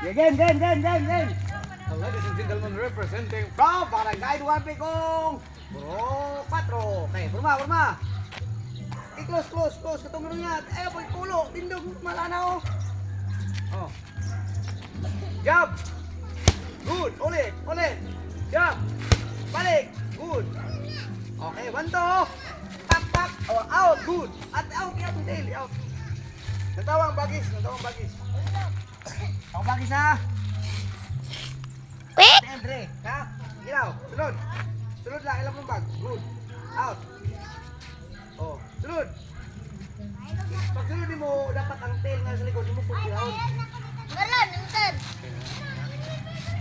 Game. Ladies and gentlemen, representing from Barangay Duan Picong. Bro, 4. Okay, forma. Close. Katong niya. Ayaw, pagpulo. Tindog, malana, oh. Jump. Good. Ulit. Jump. Balik. Good. Okay, 1, 2. Tak. Oh, out. Good. At out. Out. Natawang bagis. Ang bagis ha. Andre, ha? Ginaw. Sunod lang. Ilang mong bag. Good. Out. Oh, sunod. Pag sunod mo, dapat ang tail nga sa likod mo putihon. Galan, nuntan.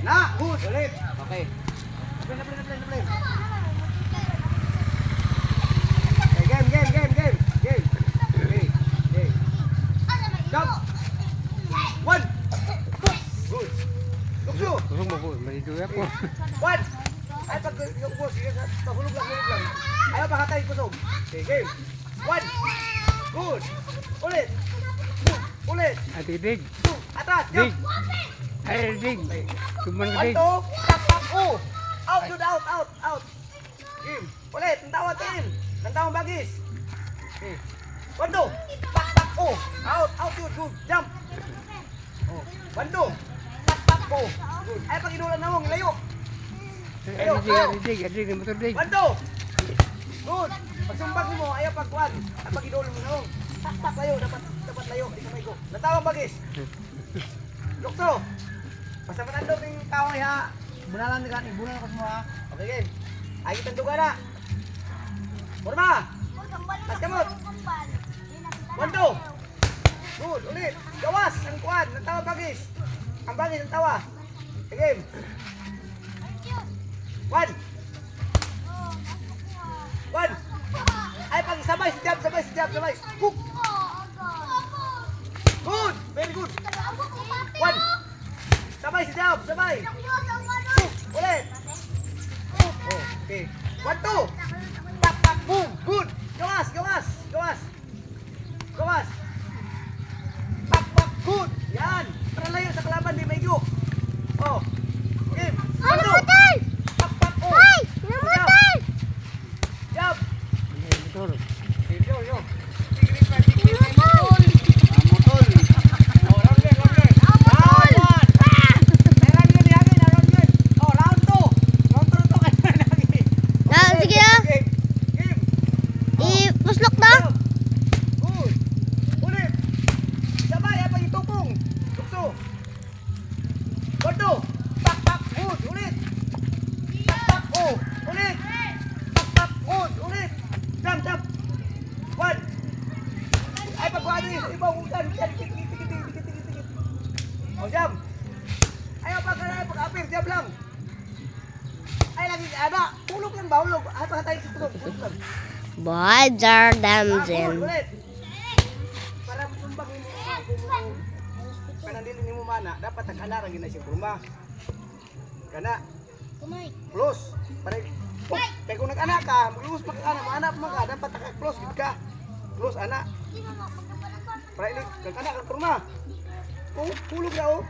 Na, good. Ulit. Okay. Play. Okay, game. Okay. Jump. 1. Good. Lukso. Kusong mo po, malido ako. 1. Ay, pag yung boss, hulog lang. Ayaw pakatay kusog. Okay, game. 1. Good. Ulit. At idig. 2. Atas. Jump. Dig. Ay, dig. Tuman ka 1, dig. 2. Tak. Oh. Out, good. Out. Game. Ulit. Nantawang bagis. Okay. 1, 2. Tak. Oh. Out, good. Jump. Oh. 1, 2. Tak. Oh. Good. Ay, pag inulan na mong, layo. Adig, motor dig. 1, 2. Good. Pag sumbag mo, ayaw pagkuhan. At pag inulan mo na mong, tak. Layo. Dapat layo. Di kamay ko. Nantawang bagis. Lukso. Basta matandog yung kahoy ha. Bunalan ko semua. Okay, game. Ay, kita juga na. Forma. Tas kamot. 1, 2. Good, ulit. Gawas, ang kuhan. Nantawa bagis. Ang bagis, nantawa. Okay, game. 1. Ay, pag sabay si jab. Hook. Good, very good. 1. Sabay si jab. Hook, ulit. Oh, okay. 1, 2. Tak, boom. Good. Gawas. Tak, good. Yan. Para layo sa kalaban, di medyo. Oh. Game. 1, 2. Tak, oh. Jab. Motor. Yo. Motol. Oh, round game. Round 1. Oh, round 2. Round 2 to kayo lagi. Sige na. Game. I-puslok na. Good. Ulit. Sabay, ay pag itupong. Lukso. 1, 2. Tak. Good. Ulit. Tak. Oh. Ulit. Tak. Good. Ulit. Jump. 1. Ay pagkuhan nyo. Ibaw. Huwag dikit. Oh, jump. Ayaw pag-apir. Jump lang. Ay lagi ada. Hulog lang ba? Ay pagkatay sa kusog. Hulog lang. Boy, Damjen. Ulit. Para sumbang mo kanang dili nimo mana, dapat nag-ana ra gyud na siya kurma. Kana. Close. Para kay kung nag-ana ka, close pag-ana, maana pa ka, dapat naka-close gid ka. Close ana. Para ini nag-ana ka kurma. Kung hulog ra oh.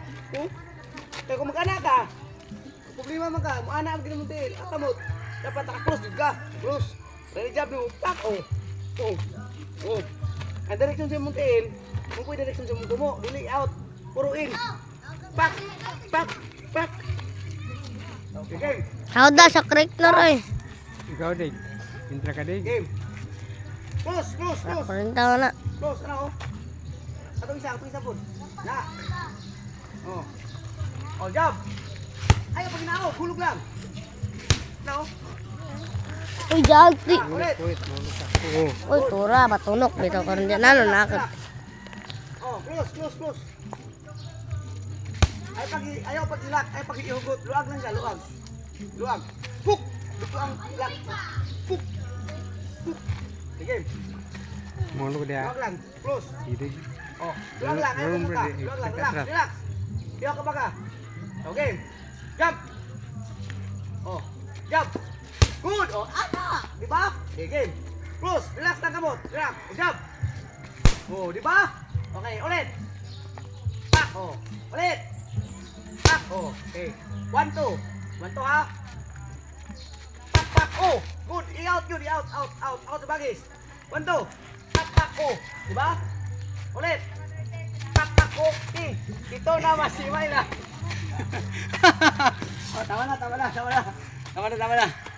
Kay kung mag-ana ka, problema man ka, maana ang ginumuntil, atamot. Dapat naka-close gid ka. Close. Ready job mo, pak, oh. Ang direksyon sa muntiin, kung pwede direksyon sa mundo mo, dili out, puro in. Pak. Okay, game. How da sa creek na rin. Ikaw dig. Intra ka dig. Game. Close. Parintaw na. Close, ano? Atong isa po. Na. Oh, job. Ayaw pag inaaw, hulog lang. Na, oh. Uy, jalti. Ulit. Oo. Uy, tura, batunok. Dito ka rin dyan. Ano, nakit. Oh, close. Ayaw pag ilak, ayaw pag ihugot. Luag lang siya, luag. Hook. Dito ang ilak. Hook. Sige. Mono ko dia. Luag lang, close. Idig. Oh, luag lang, ayaw pag muka. Luag lang, relax. Ayaw ka baka. Okay. Jump. Oh, jump. Good. Oh, di ba? Okay, game. Close. Relax lang kamot. Relax. Jump. Oh, di ba? Okay, ulit. Pak. Oh, ulit. Okay. 1, 2. 1, 2 ha. Takpak, oh. Good. I-out yun, i-out, out, out, out sa bagis. 1, 2. Takpak, oh. Diba? Ulit. Takpak, oh. Ito na, masimay na. Oh, tama na, tama na, tama na. Tama na, tama na.